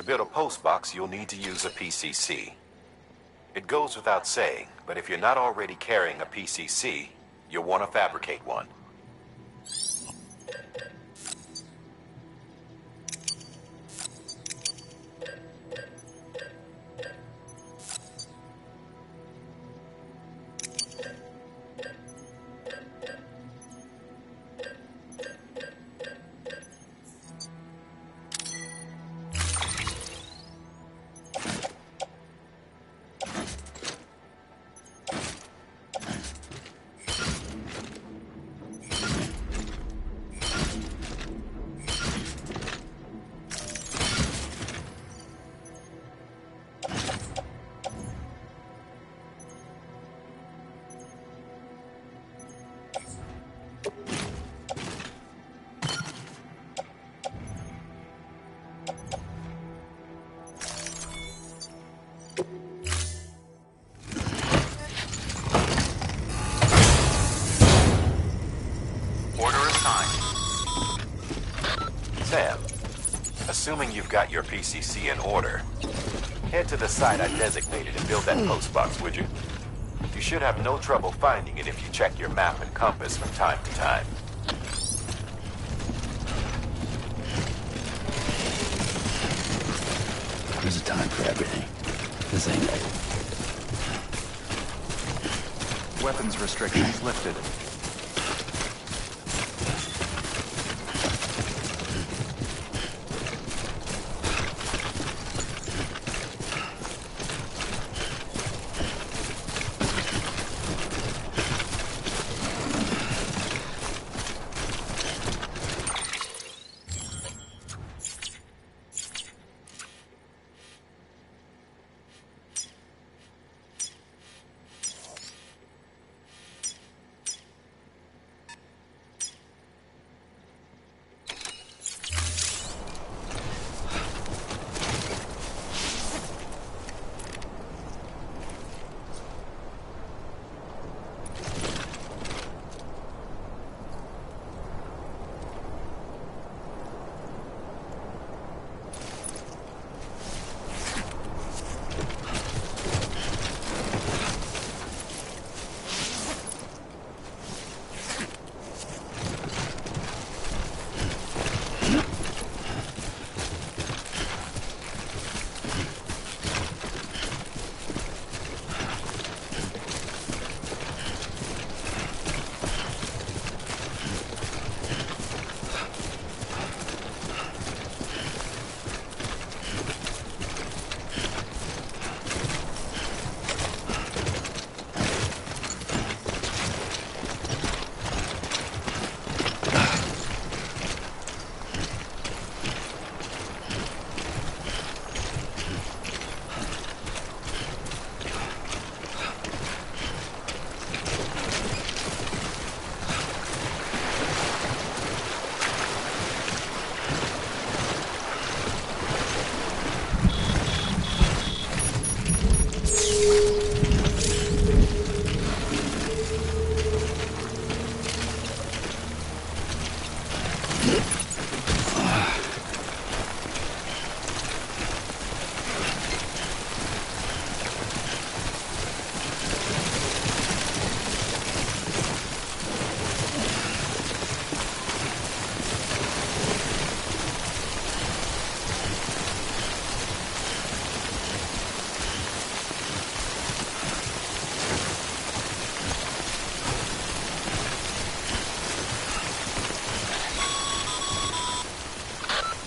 To build a post box, you'll need to use a PCC. It goes without saying, but if you're not already carrying a PCC, you'll want to fabricate one. Sam, assuming you've got your PCC in order, head to the site I designated and build that post box, would you? You should have no trouble finding it if you check your map and compass from time to time. There's a time for everything. This ain't it. Weapons restrictions lifted.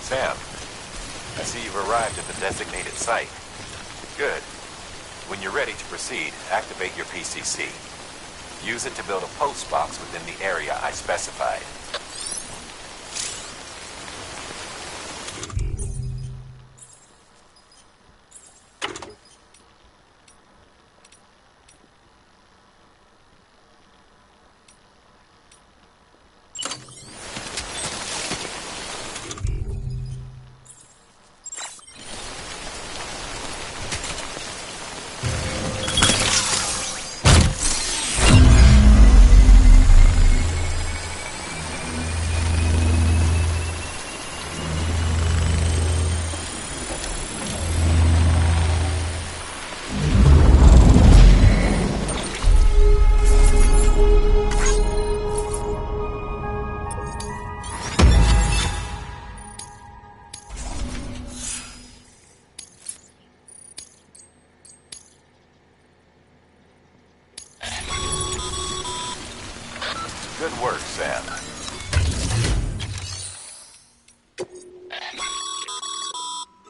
Sam, I see you've arrived at the designated site. Good. When you're ready to proceed, activate your PCC. Use it to build a post box within the area I specified.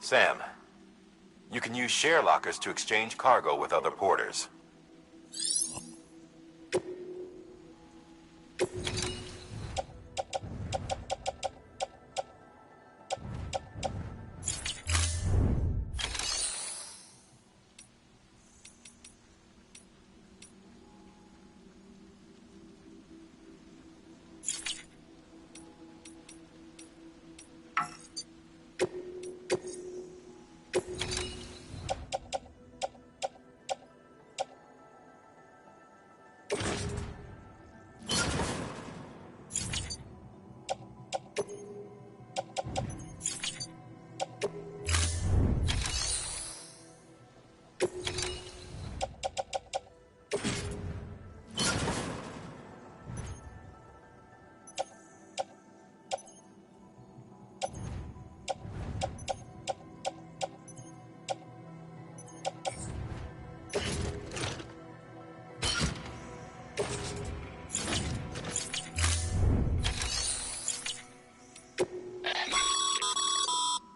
Sam, you can use share lockers to exchange cargo with other porters.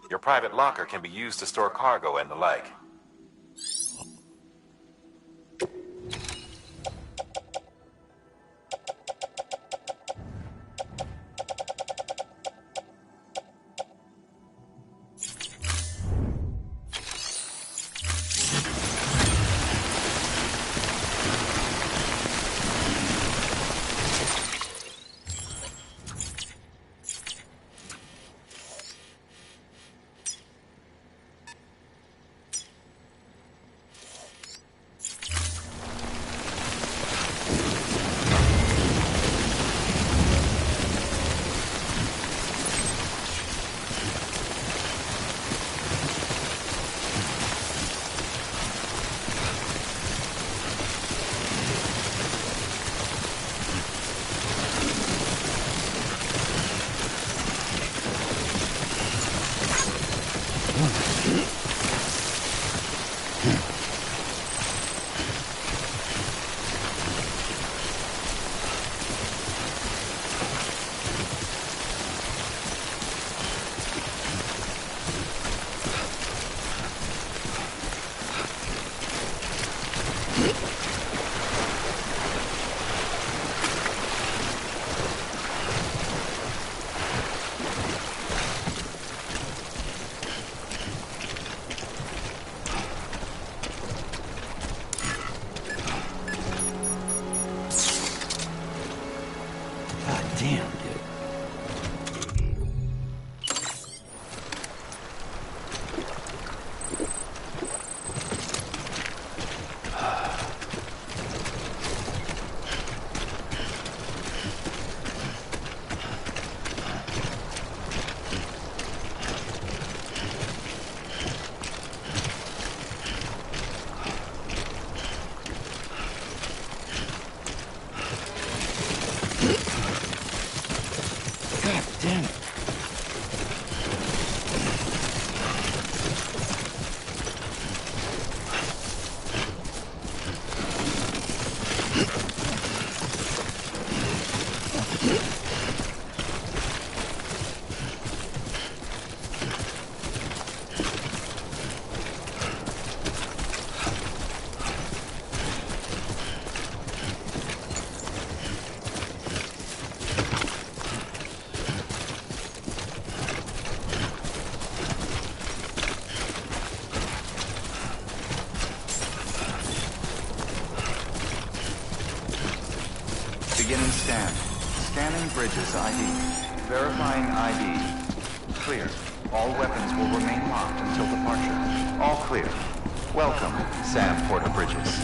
Your private locker can be used to store cargo and the like. God damn, dude. God damn it. Beginning scan. Scanning Bridges ID. Verifying ID. Clear. All weapons will remain locked until departure. All clear. Welcome, Sam Porter Bridges.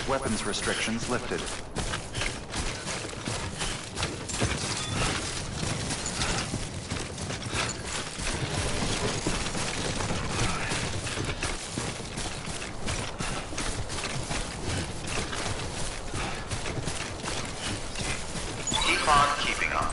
Weapons restrictions lifted. upon keeping on.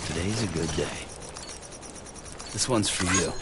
Today's a good day. This one's for you.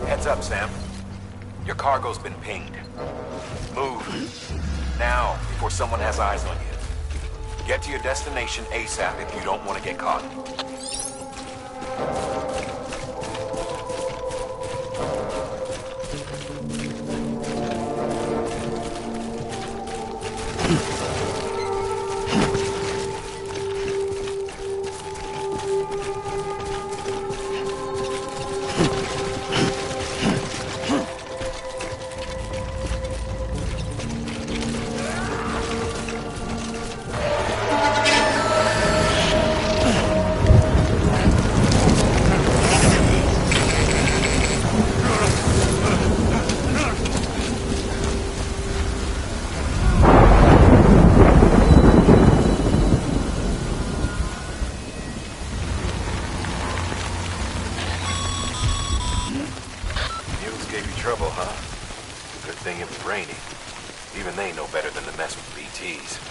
Heads up, Sam. Your cargo's been pinged. Move. Now, before someone has eyes on you. Get to your destination ASAP if you don't want to get caught. Trouble, huh? Good thing it was raining. Even they know better than to mess with BTs.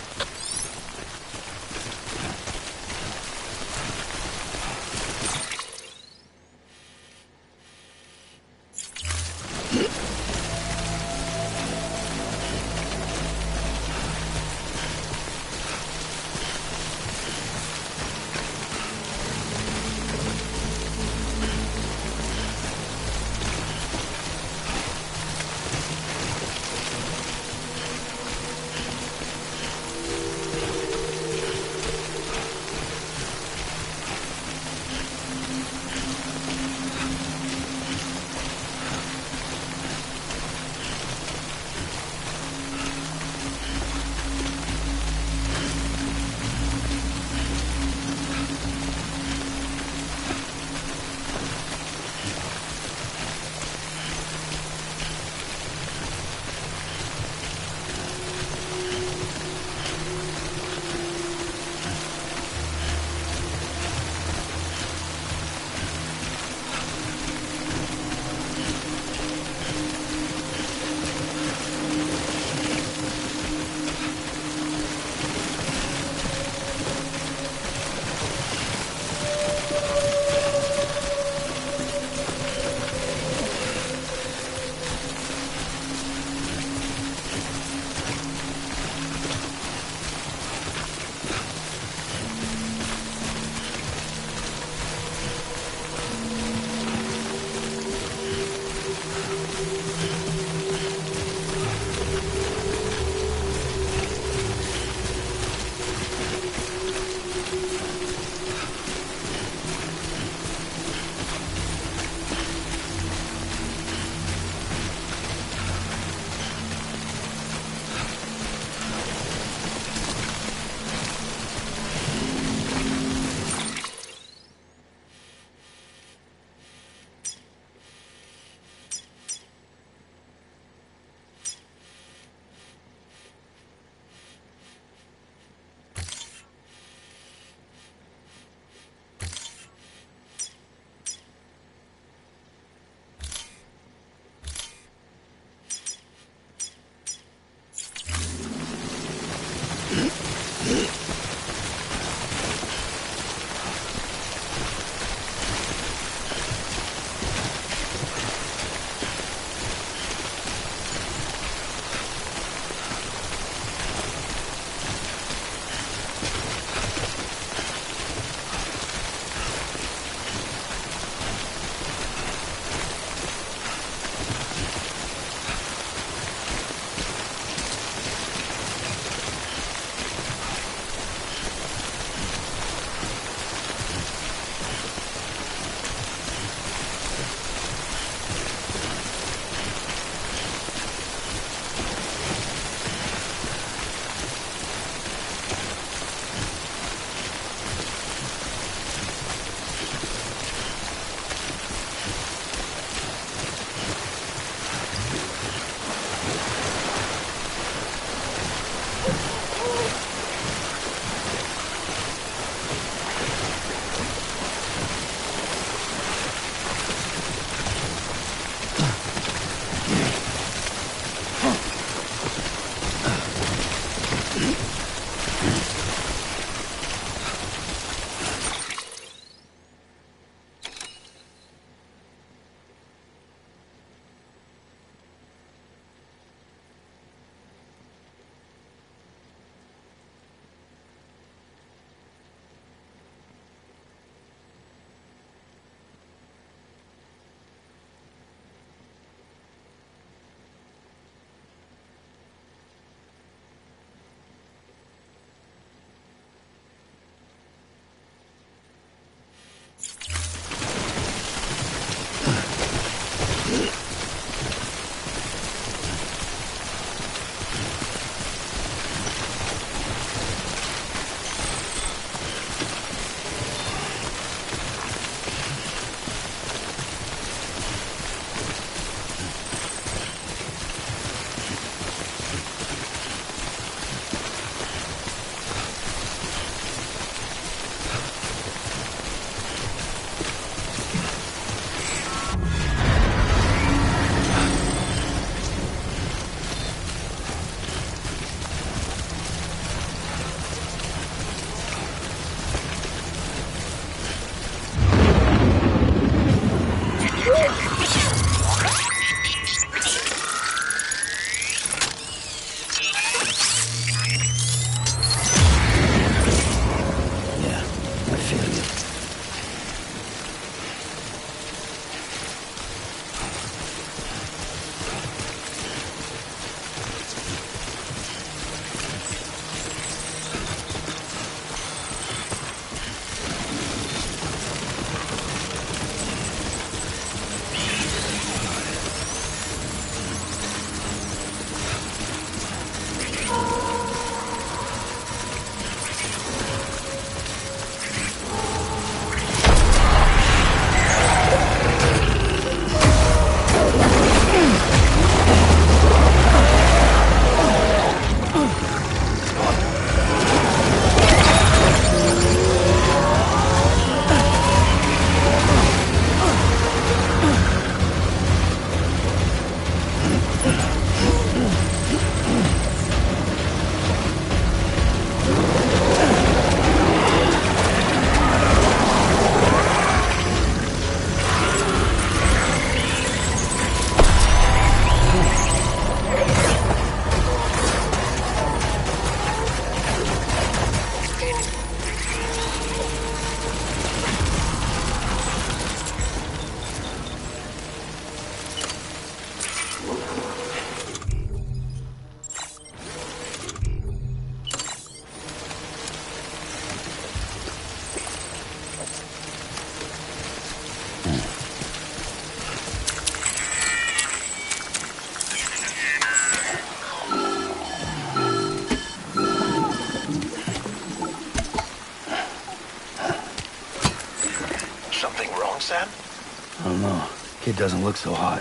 Kid doesn't look so hot.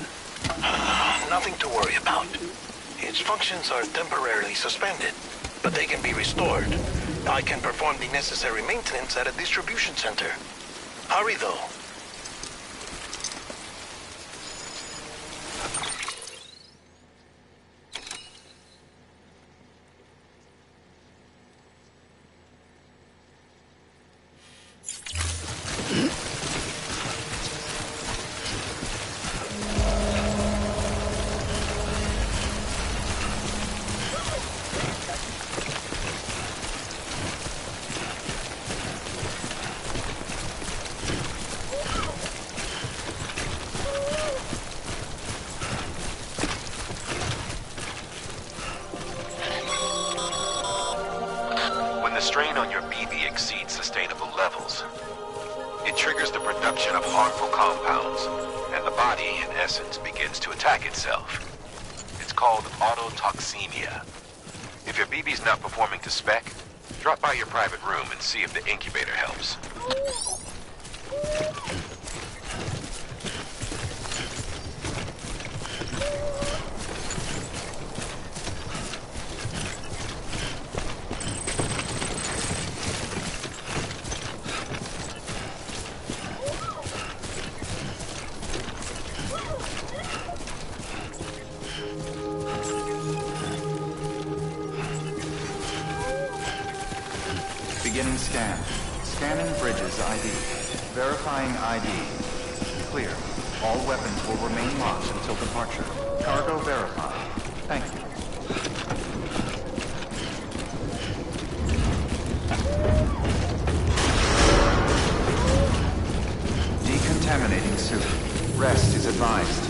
Nothing to worry about. Its functions are temporarily suspended, but they can be restored. I can perform the necessary maintenance at a distribution center. Hurry, though. When the strain on your BB exceeds sustainable levels, it triggers the production of harmful compounds, and the body, in essence, begins to attack itself. It's called autotoxemia. If your BB's not performing to spec, drop by your private room and see if the incubator helps. Beginning scan. Scanning bridges ID. Verifying ID. Clear. All weapons will remain locked until departure. Cargo verified. Thank you. Decontaminating suit. Rest is advised.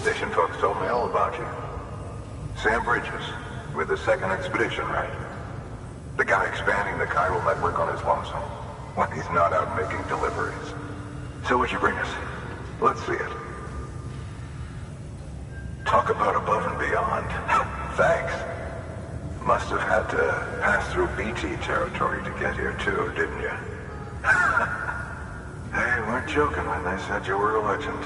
Station folks told me all about you. Sam Bridges, with the second expedition, right? The guy expanding the chiral network on his lonesome, when he's not out making deliveries. So what'd you bring us? Let's see it. Talk about above and beyond. Thanks. Must have had to pass through BT territory to get here too, didn't you? They weren't joking when they said you were a legend.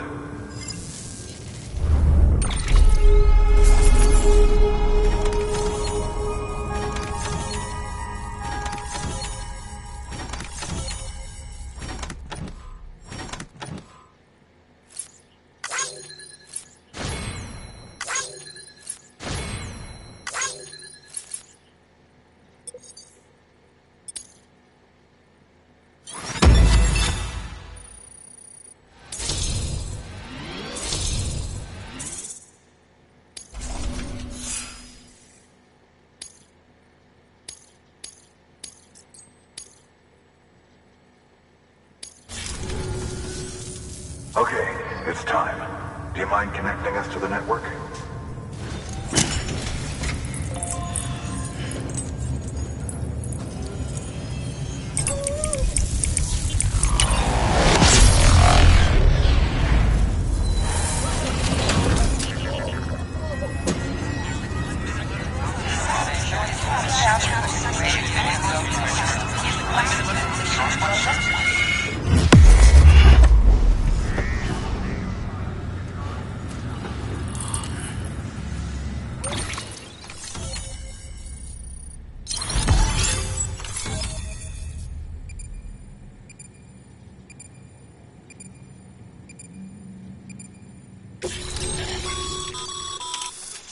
Okay, it's time. Do you mind connecting us to the network?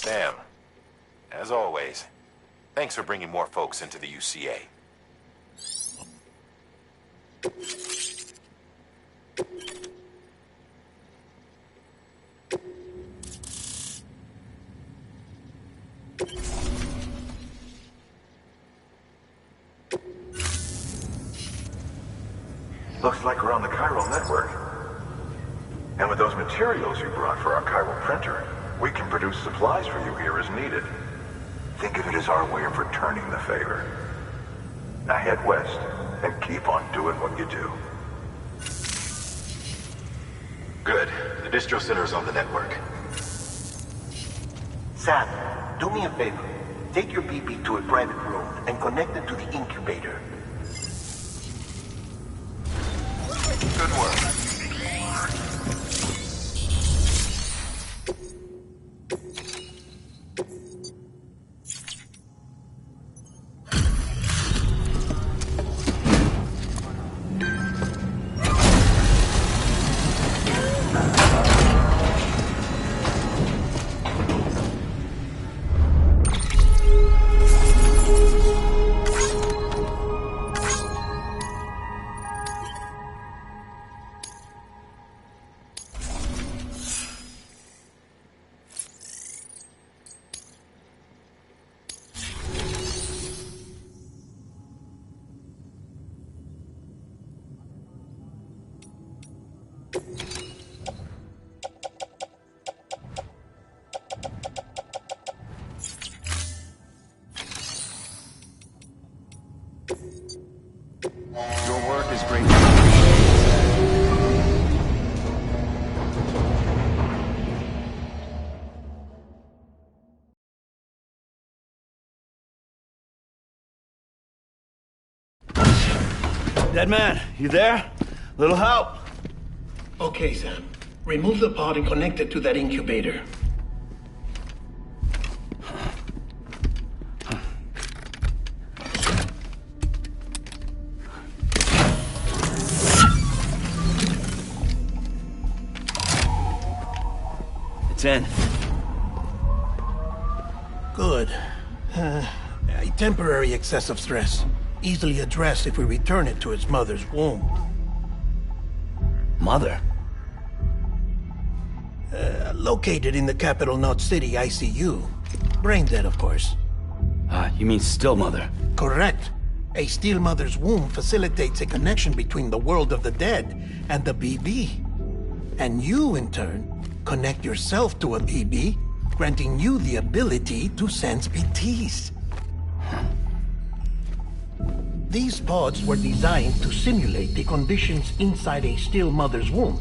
Sam, as always, thanks for bringing more folks into the UCA. Looks like we're on the chiral network. And with those materials you brought for our chiral printer, we can produce supplies for you here as needed. Think of it as our way of returning the favor. Now head west and keep on doing what you do. Good. The distro center is on the network. Sam, do me a favor. Take your BB to a private room and connect it to the incubator. Good work. Your work is greatly appreciated. Dead man, you there? Little help? Okay, Sam. Remove the pod and connect it to that incubator. It's in. Good. A temporary excessive stress. Easily addressed if we return it to its mother's womb. Mother? Located in the capital Knot City ICU. Brain dead, of course. You mean still mother? Correct. A steel mother's womb facilitates a connection between the world of the dead and the BB. And you, in turn, connect yourself to a BB, granting you the ability to sense BTs. These pods were designed to simulate the conditions inside a still mother's womb.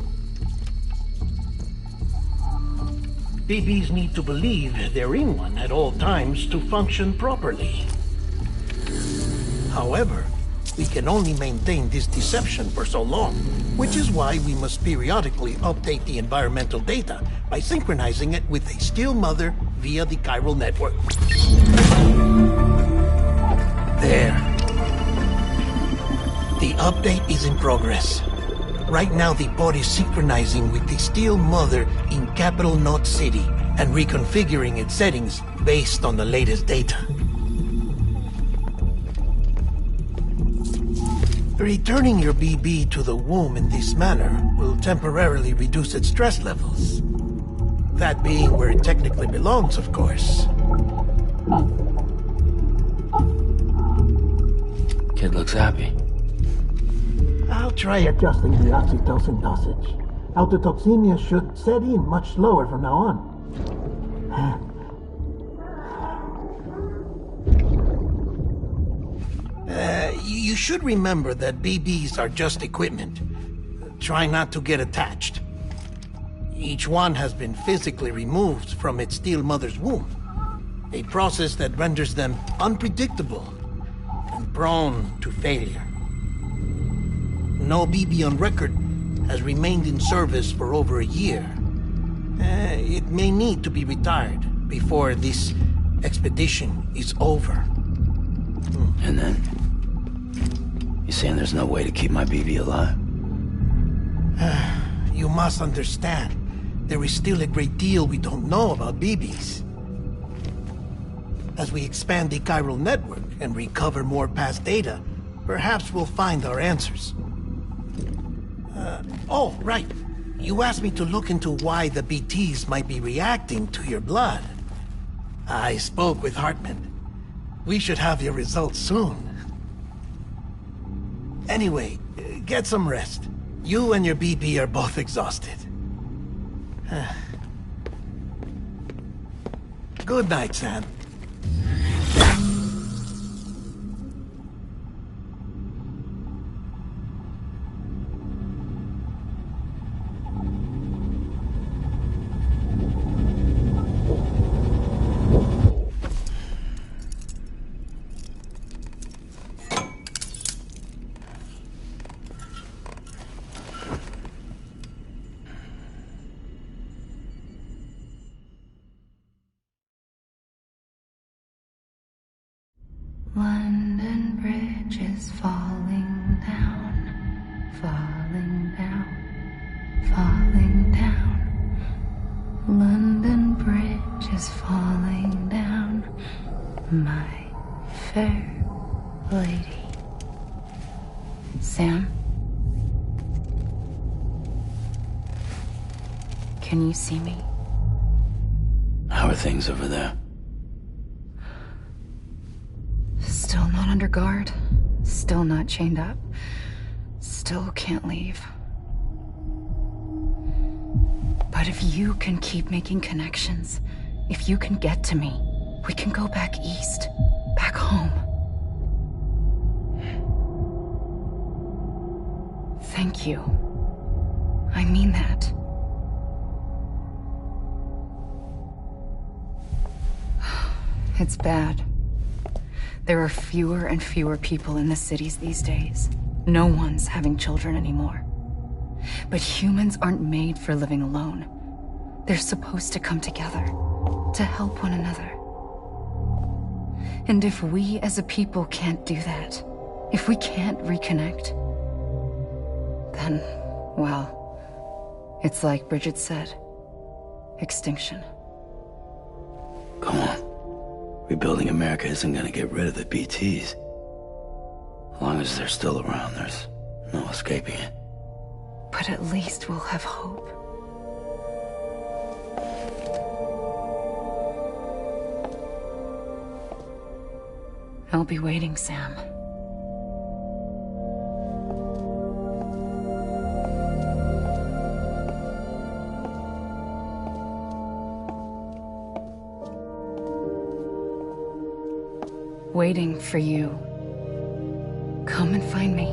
BBs need to believe they're in one at all times to function properly. However, we can only maintain this deception for so long, which is why we must periodically update the environmental data by synchronizing it with a still mother via the chiral network. There. The update is in progress. Right now, the pod is synchronizing with the steel mother in capital Knot City and reconfiguring its settings based on the latest data. Returning your BB to the womb in this manner will temporarily reduce its stress levels. That being where it technically belongs, of course. Kid looks happy. I'll try adjusting the oxytocin dosage. Autotoxemia should set in much slower from now on. You should remember that BBs are just equipment. Try not to get attached. Each one has been physically removed from its steel mother's womb. A process that renders them unpredictable and prone to failure. No BB on record has remained in service for over a year. It may need to be retired before this expedition is over. And then? You saying there's no way to keep my BB alive? You must understand, there is still a great deal we don't know about BBs. As we expand the chiral network and recover more past data, perhaps we'll find our answers. Oh, right. You asked me to look into why the BTs might be reacting to your blood. I spoke with Hartman. We should have your results soon. Anyway, get some rest. You and your BP are both exhausted. Good night, Sam. London Bridge is falling down, falling down, falling down. London Bridge is falling down, my fair lady. Sam? Can you see me? How are things over there? Still not under guard, still not chained up, still can't leave. But if you can keep making connections, if you can get to me, we can go back east, back home. Thank you. I mean that. It's bad. There are fewer and fewer people in the cities these days. No one's having children anymore. But humans aren't made for living alone. They're supposed to come together, to help one another. And if we as a people can't do that, if we can't reconnect, then, well, it's like Bridget said, extinction. Come on. Rebuilding America isn't gonna get rid of the BTs. As long as they're still around, there's no escaping it. But at least we'll have hope. I'll be waiting, Sam. Waiting for you. Come and find me.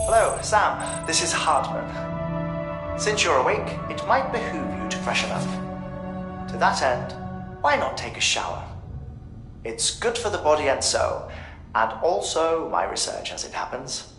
Hello, Sam. This is Hartman. Since you're awake, it might behoove you to freshen up. To that end, why not take a shower? It's good for the body and soul, and also my research as it happens.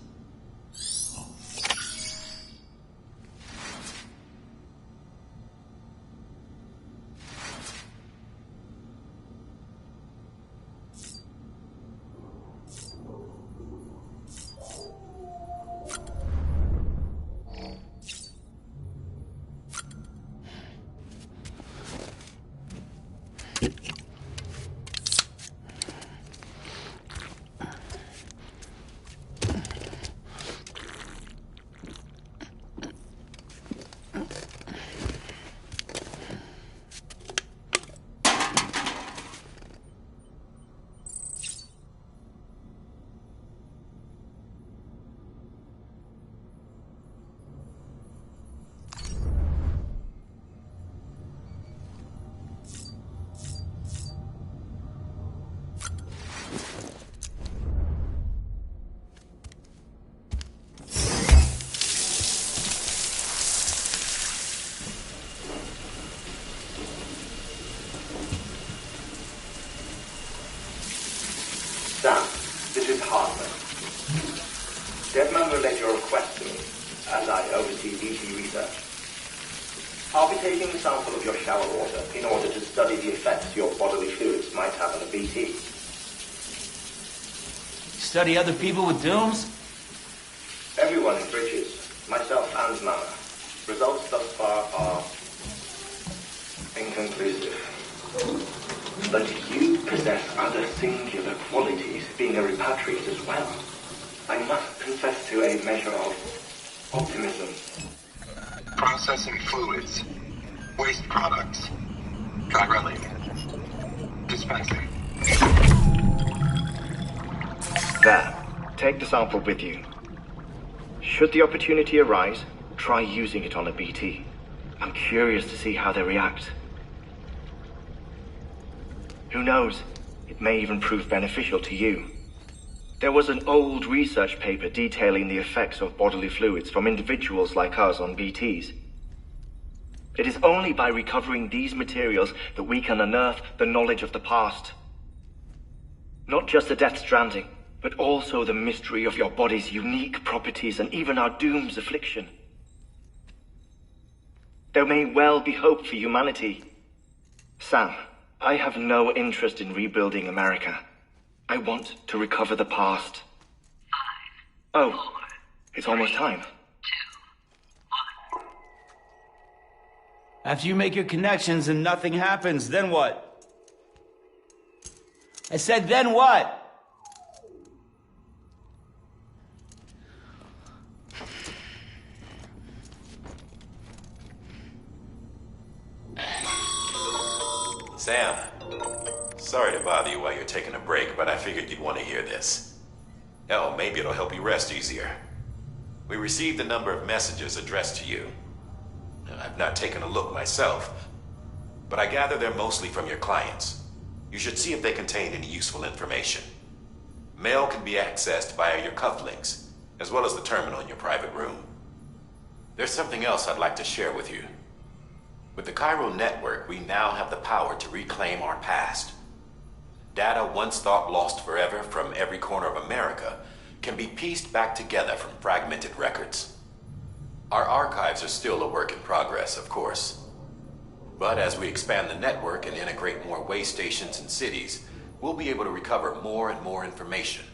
Sam, this is Hartman. Deadman relayed your request to me, as I oversee BT research. I'll be taking a sample of your shower water in order to study the effects your bodily fluids might have on a BT. Study other people with dooms? Everyone in Bridges, myself and Mama. Results thus far are inconclusive. But you possess other singular qualities, being a repatriate as well. I I must confess to a measure of optimism. Processing fluids. Waste products. Chirelli. Dispensing. There. Take the sample with you. Should the opportunity arise, try using it on a BT. I'm curious to see how they react. Who knows? It may even prove beneficial to you. There was an old research paper detailing the effects of bodily fluids from individuals like us on BTs. It is only by recovering these materials that we can unearth the knowledge of the past. Not just the Death Stranding, but also the mystery of your body's unique properties and even our doom's affliction. There may well be hope for humanity. Sam, I have no interest in rebuilding America. I want to recover the past. 5, 4, oh, it's almost time. 2, 1. After you make your connections and nothing happens, then what? I said, then what? Sam, sorry to bother you while you're taking a break, but I figured you'd want to hear this. Hell, maybe it'll help you rest easier. We received a number of messages addressed to you. I've not taken a look myself, but I gather they're mostly from your clients. You should see if they contain any useful information. Mail can be accessed via your cufflinks, as well as the terminal in your private room. There's something else I'd like to share with you. With the Chiral network, we now have the power to reclaim our past. Data once thought lost forever from every corner of America can be pieced back together from fragmented records. Our archives are still a work in progress, of course. But as we expand the network and integrate more way stations and cities, we'll be able to recover more and more information,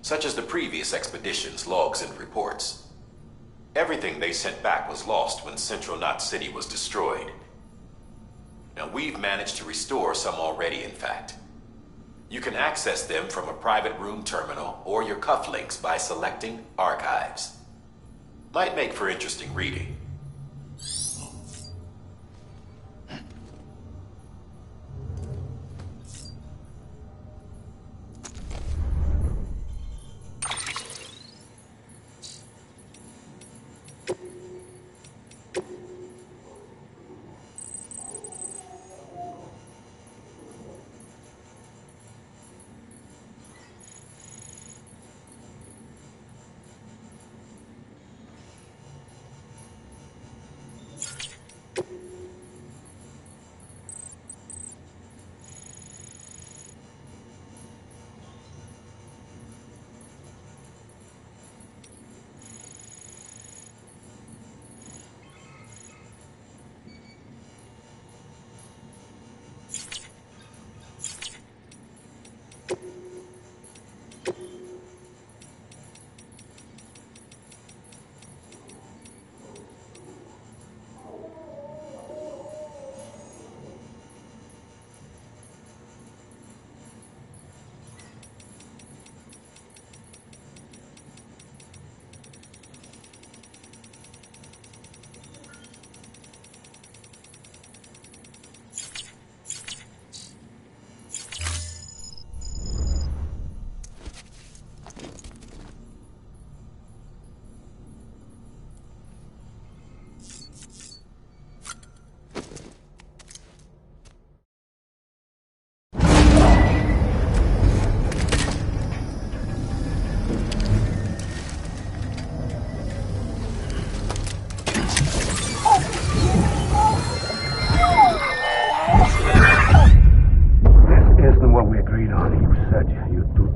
such as the previous expedition's logs and reports. Everything they sent back was lost when Central Knot City was destroyed. Now, we've managed to restore some already, in fact. You can access them from a private room terminal or your cufflinks by selecting Archives. Might make for interesting reading.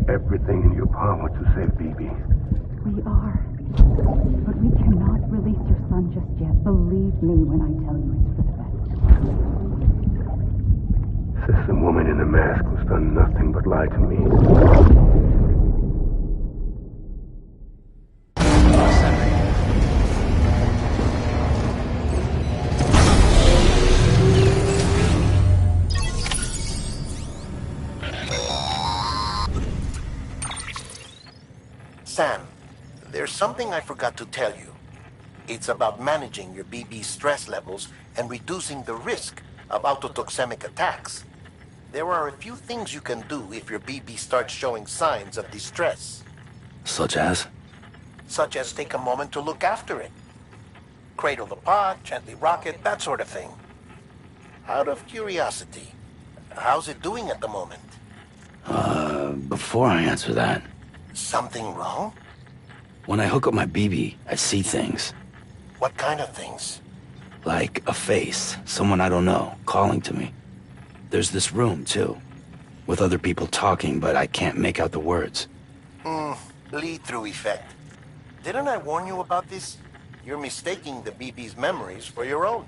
Everything in your power to save BB. We are. But we cannot release your son just yet. Believe me when I tell you it's for the best. Sister woman in the mask who's done nothing but lie to me. Sam, there's something I forgot to tell you. It's about managing your BB stress levels and reducing the risk of autotoxemic attacks. There are a few things you can do if your BB starts showing signs of distress. Such as? Such as take a moment to look after it. Cradle the pod, gently rock it, that sort of thing. Out of curiosity, how's it doing at the moment? Before I answer that... Something wrong? When I hook up my BB, I see things. What kind of things? Like a face, someone I don't know, calling to me. There's this room, too, with other people talking, but I can't make out the words. Lead-through effect. Didn't I warn you about this? You're mistaking the BB's memories for your own.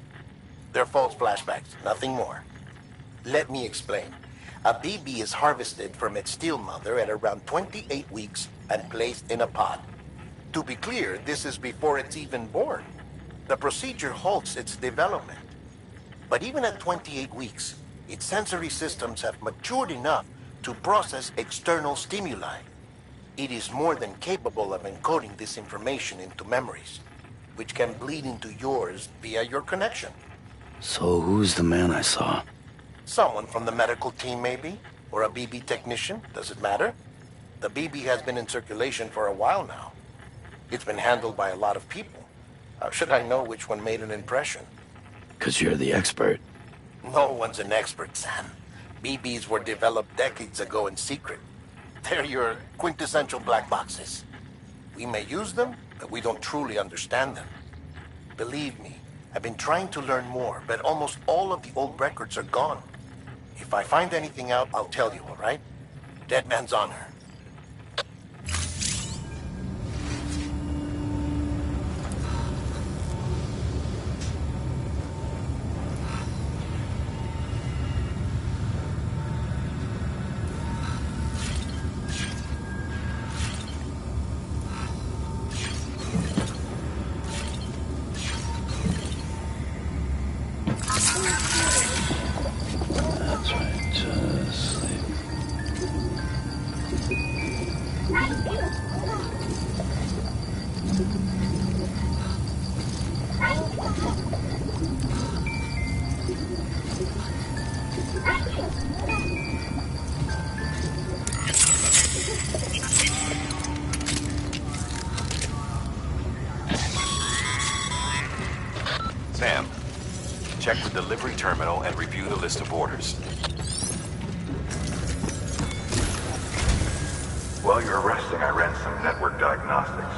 They're false flashbacks, nothing more. Let me explain. A BB is harvested from its steel mother at around 28 weeks and placed in a pod. To be clear, this is before it's even born. The procedure halts its development. But even at 28 weeks, its sensory systems have matured enough to process external stimuli. It is more than capable of encoding this information into memories, which can bleed into yours via your connection. So who's the man I saw? Someone from the medical team, maybe? Or a BB technician? Does it matter? The BB has been in circulation for a while now. It's been handled by a lot of people. How should I know which one made an impression? 'Cause you're the expert. No one's an expert, Sam. BBs were developed decades ago in secret. They're your quintessential black boxes. We may use them, but we don't truly understand them. Believe me, I've been trying to learn more, but almost all of the old records are gone. If I find anything out, I'll tell you, all right? Dead man's honor. That's right, just sleep. Sam, check the delivery terminal and review the list of orders. While you were resting, I ran some network diagnostics.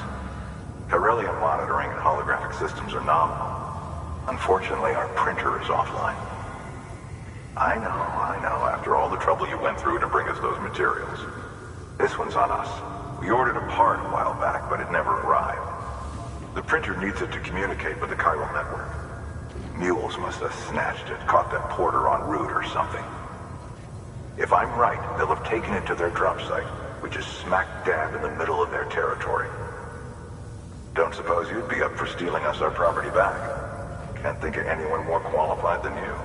Beryllium monitoring and holographic systems are nominal. Unfortunately, our printer is offline. I know, after all the trouble you went through to bring us those materials. This one's on us. We ordered a part a while back, but it never arrived. The printer needs it to communicate with the chiral network. Mules must have snatched it, caught that porter en route or something. If I'm right, they'll have taken it to their drop site, which is smack dab in the middle of their territory. Don't suppose you'd be up for stealing us our property back? Can't think of anyone more qualified than you.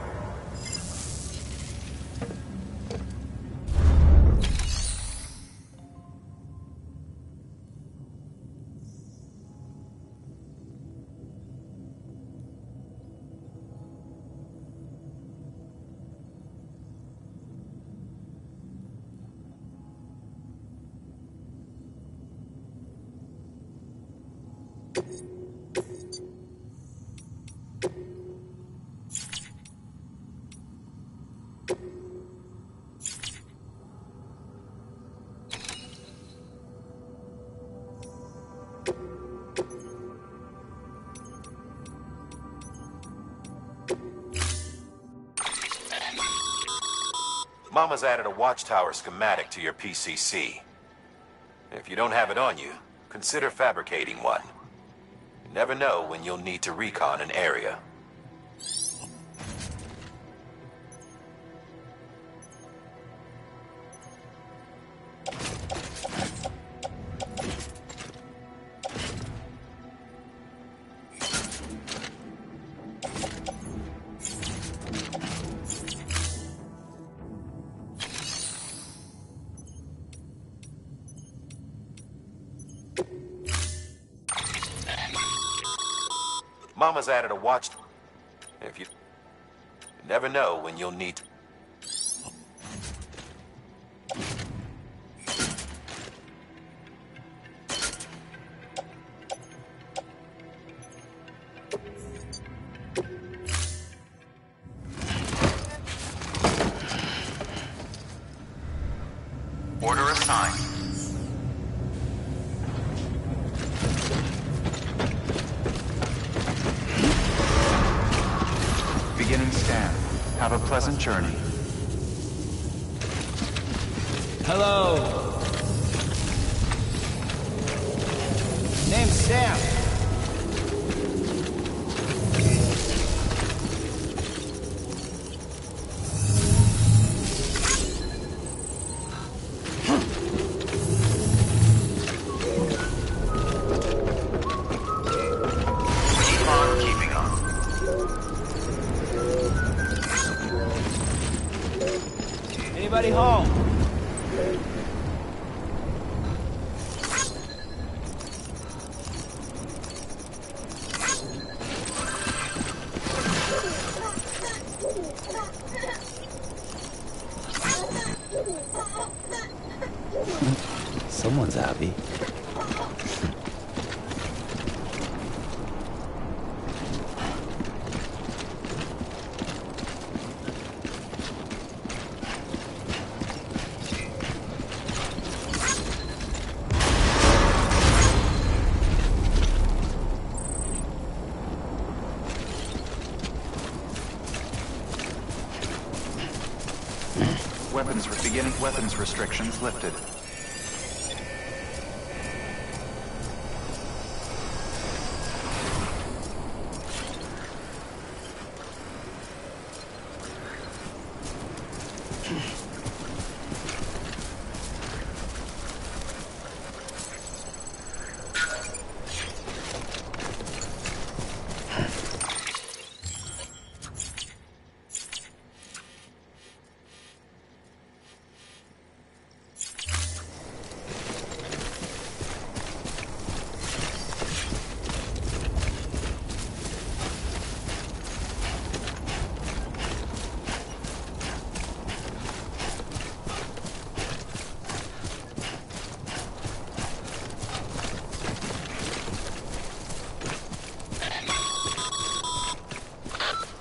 Mama's added a watchtower schematic to your PCC. If you don't have it on you, consider fabricating one. You never know when you'll need to recon an area. Mama's added a watch. If you never know when you'll need to. Order assigned. Beginning scan. Have a pleasant journey. Hello. Name's Sam. Keep on keeping on. Anybody home? Someone's happy. Beginning weapons restrictions lifted.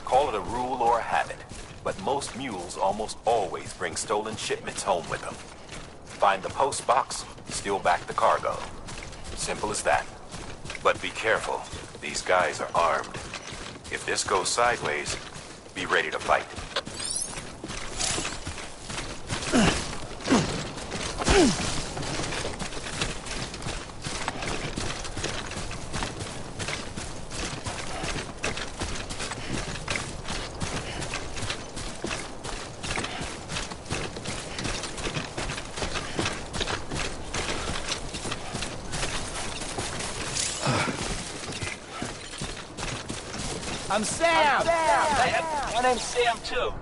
Call it a rule or a habit, but most mules almost always bring stolen shipments home with them. Find the post box, steal back the cargo. Simple as that. But be careful. These guys are armed. If this goes sideways, be ready to fight. I'm Sam! My name's Sam, too.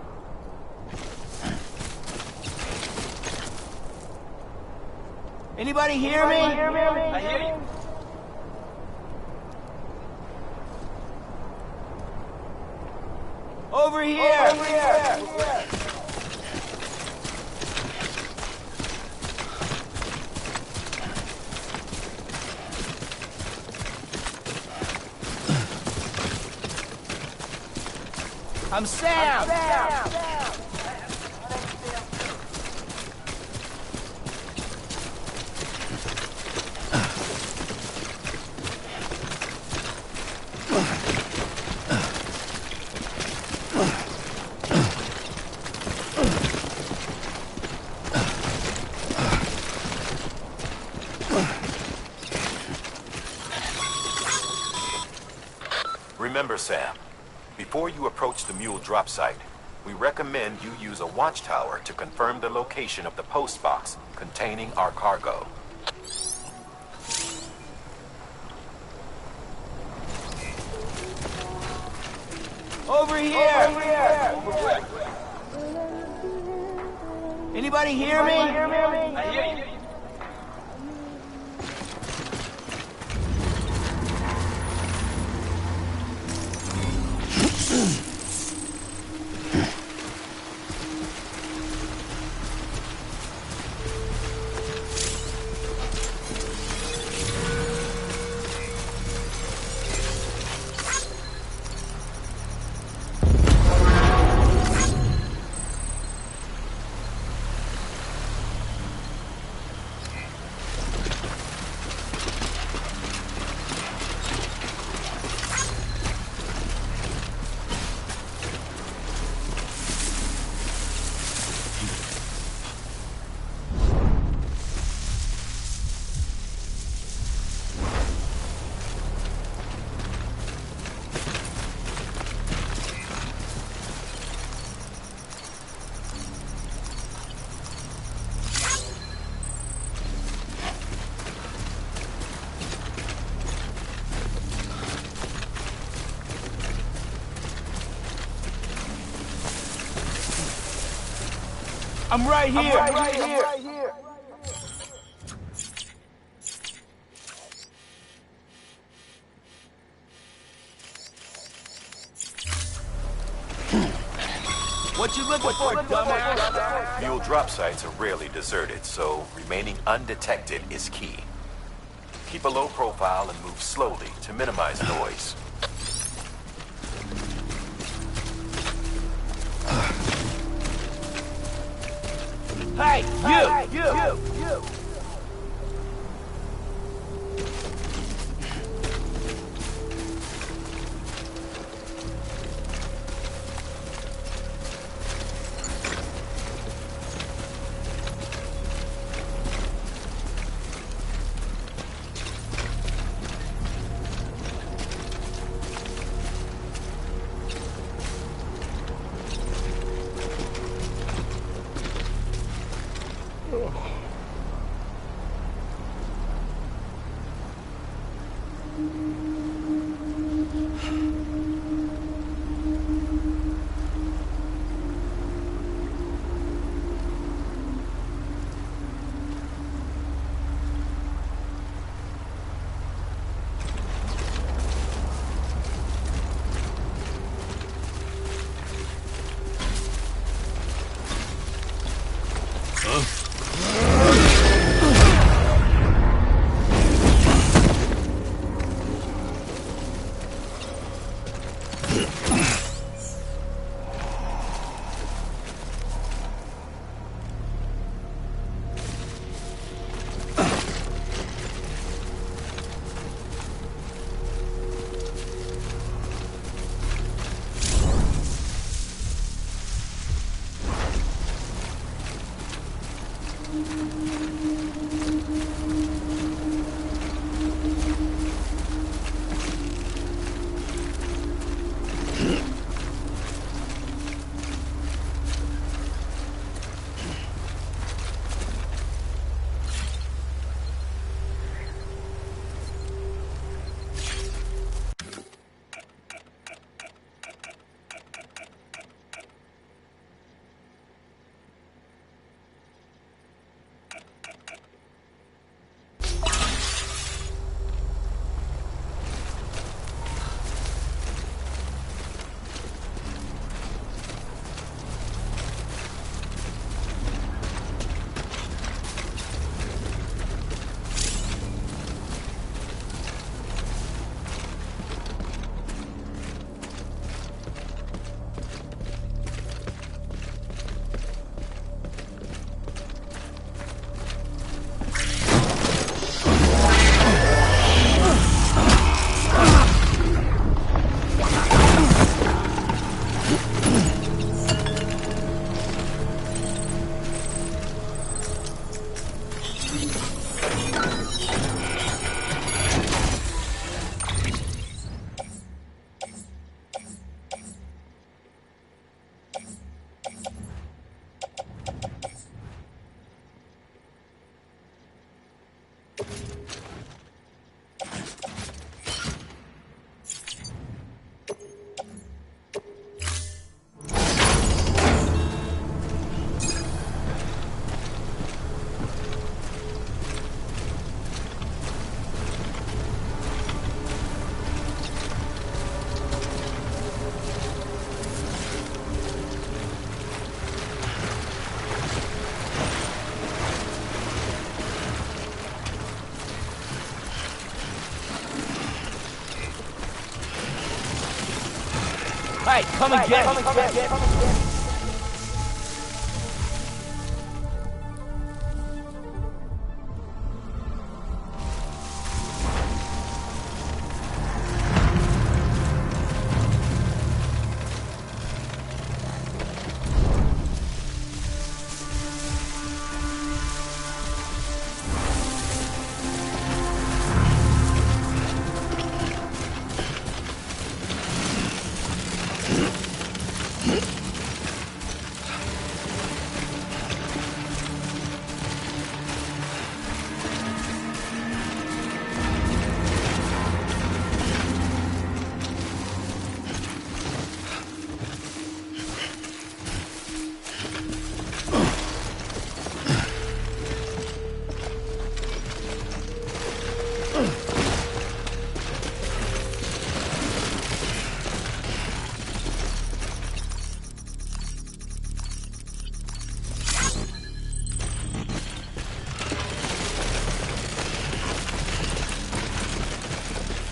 Anybody hear me? I hear you. Over here! I'm Sam! Remember, Sam, before you approach the mule drop site, we recommend you use a watchtower to confirm the location of the post box containing our cargo. Over here! Anybody hear me? I hear you. I'm right here. What you looking for, dumbass? Mule drop sites are rarely deserted, so remaining undetected is key. Keep a low profile and move slowly to minimize noise. Hey, you! Hey, come and get me.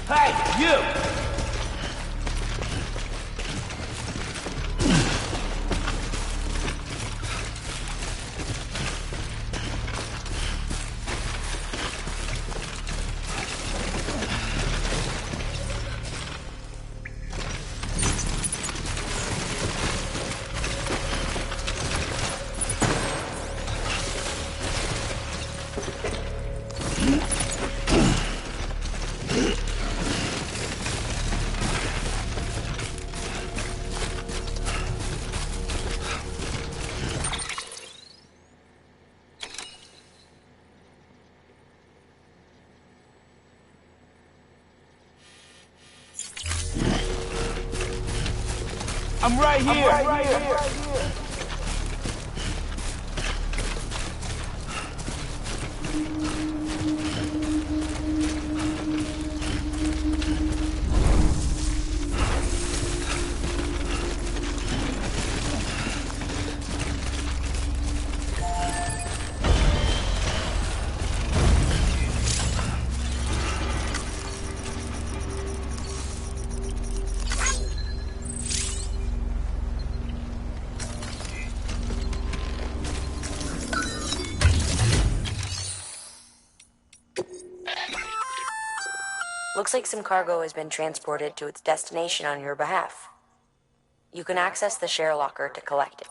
Hey, you! I'm right here. Looks like some cargo has been transported to its destination on your behalf. You can access the share locker to collect it.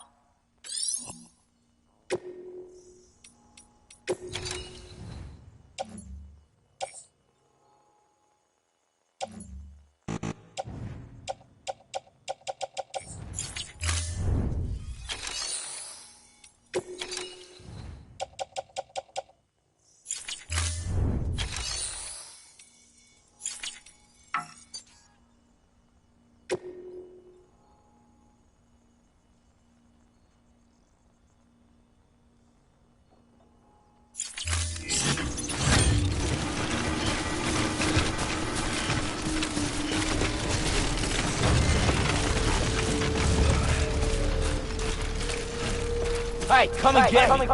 Hey, come and get me.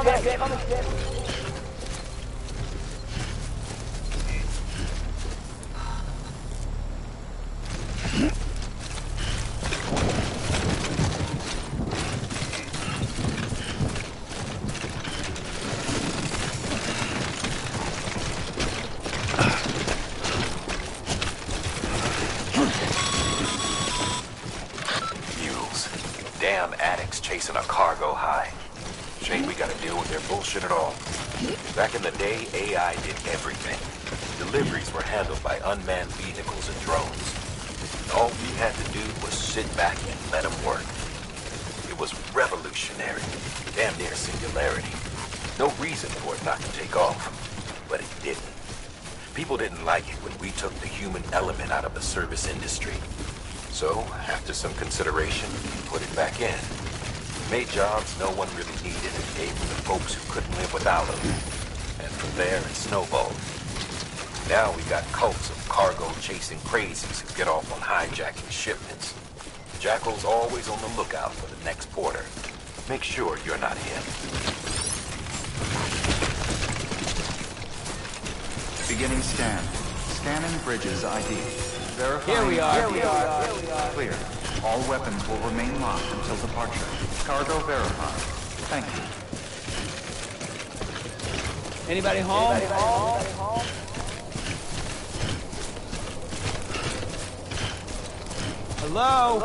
Mules. Damn addicts chasing a cargo high. Shame we gotta deal with their bullshit at all. Back in the day, AI did everything. Deliveries were handled by unmanned vehicles and drones. All we had to do was sit back and let them work. It was revolutionary, damn near singularity. No reason for it not to take off, but it didn't. People didn't like it when we took the human element out of the service industry. So, after some consideration, we put it back in. Made jobs no one really needed and gave them to folks who couldn't live without them. And from there, it snowballed. Now we got cults of cargo-chasing crazies who get off on hijacking shipments. Jackal's always on the lookout for the next porter. Make sure you're not him. Beginning scan. Scanning bridges ID. Verifying Here we are. Clear. All weapons will remain locked until departure. Cargo verified. Thank you. Anybody home? Hello?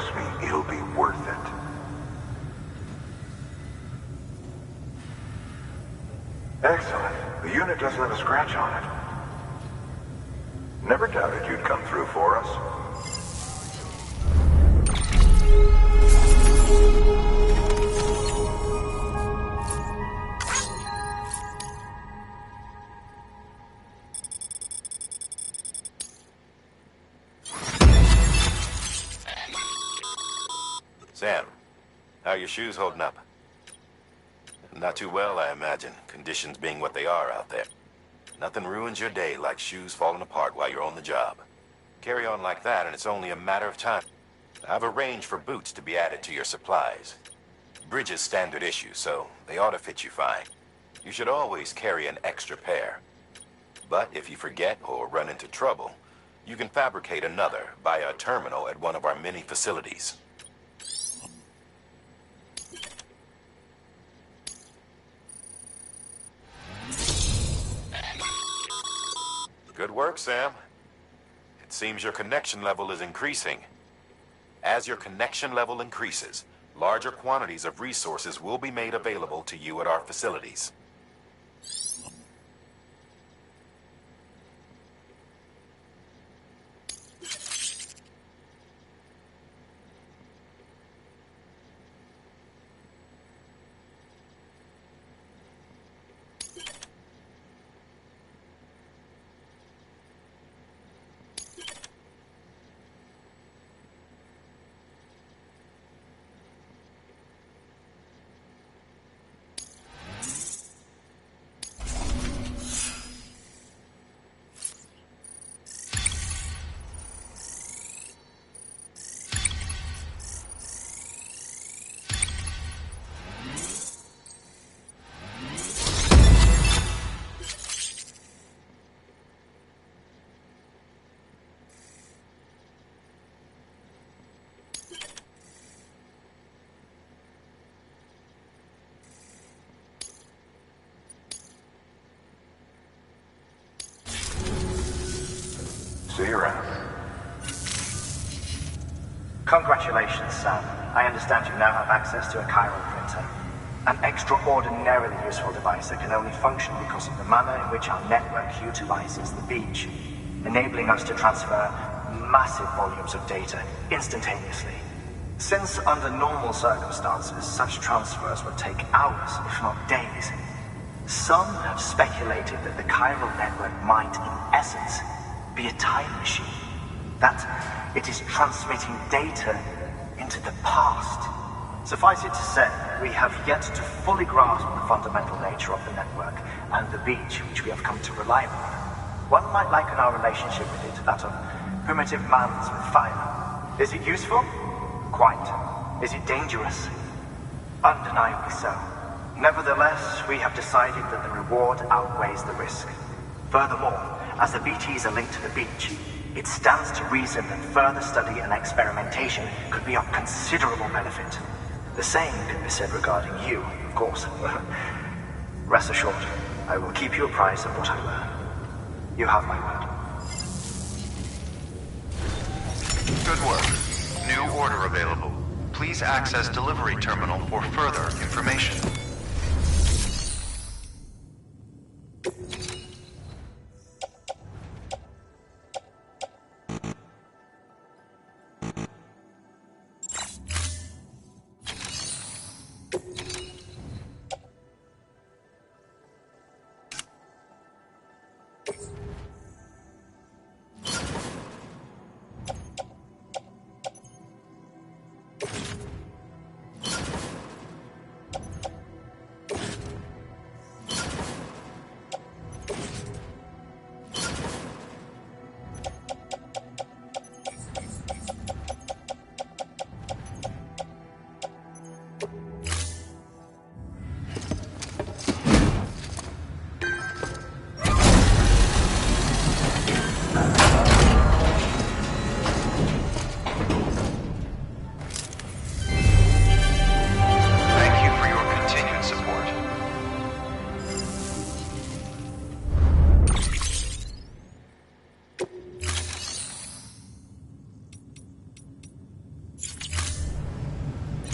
Trust me, it'll be worth it. Excellent. The unit doesn't have a scratch on it. Never doubted you'd come through for us. Sam, how are your shoes holding up? Not too well, I imagine, conditions being what they are out there. Nothing ruins your day like shoes falling apart while you're on the job. Carry on like that and it's only a matter of time. I've arranged for boots to be added to your supplies. Bridges standard issue, so they ought to fit you fine. You should always carry an extra pair. But if you forget or run into trouble, you can fabricate another via a terminal at one of our many facilities. Good work, Sam. It seems your connection level is increasing. As your connection level increases, larger quantities of resources will be made available to you at our facilities. See you around. Congratulations, Sam. I understand you now have access to a chiral printer. An extraordinarily useful device that can only function because of the manner in which our network utilizes the beach, enabling us to transfer massive volumes of data instantaneously. Since under normal circumstances, such transfers would take hours, if not days, some have speculated that the chiral network might, in essence, be a time machine. That it is transmitting data into the past. Suffice it to say, we have yet to fully grasp the fundamental nature of the network and the beach which we have come to rely upon. One might liken our relationship with it to that of primitive mans with fire. Is it useful? Quite. Is it dangerous? Undeniably so. Nevertheless, we have decided that the reward outweighs the risk. Furthermore, as the BTs are linked to the beach, it stands to reason that further study and experimentation could be of considerable benefit. The same can be said regarding you, of course. Rest assured, I will keep you apprised of what I learn. You have my word. Good work. New order available. Please access delivery terminal for further information.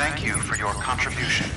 Thank you for your contribution.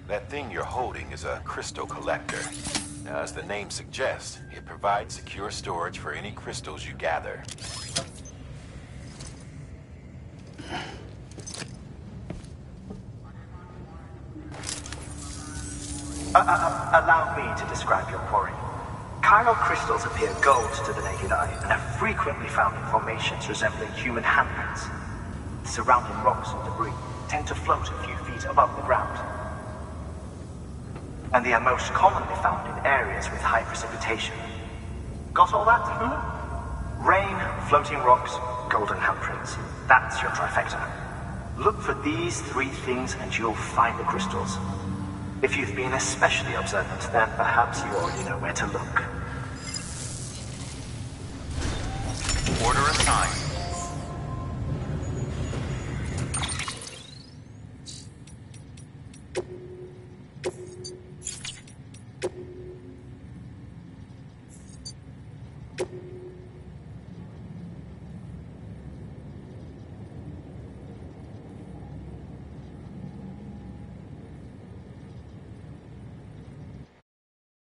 That thing you're holding is a crystal collector. Now, as the name suggests, it provides secure storage for any crystals you gather. Allow me to describe your quarry. Chiral crystals appear gold to the naked eye and are frequently found in formations resembling human handprints. Surrounding rocks and debris tend to float a few feet above the ground. And they are most commonly found in areas with high precipitation. Got all that? Rain, floating rocks, golden handprints. That's your trifecta. Look for these three things and you'll find the crystals. If you've been especially observant, then perhaps you already know where to look. Order assigned. You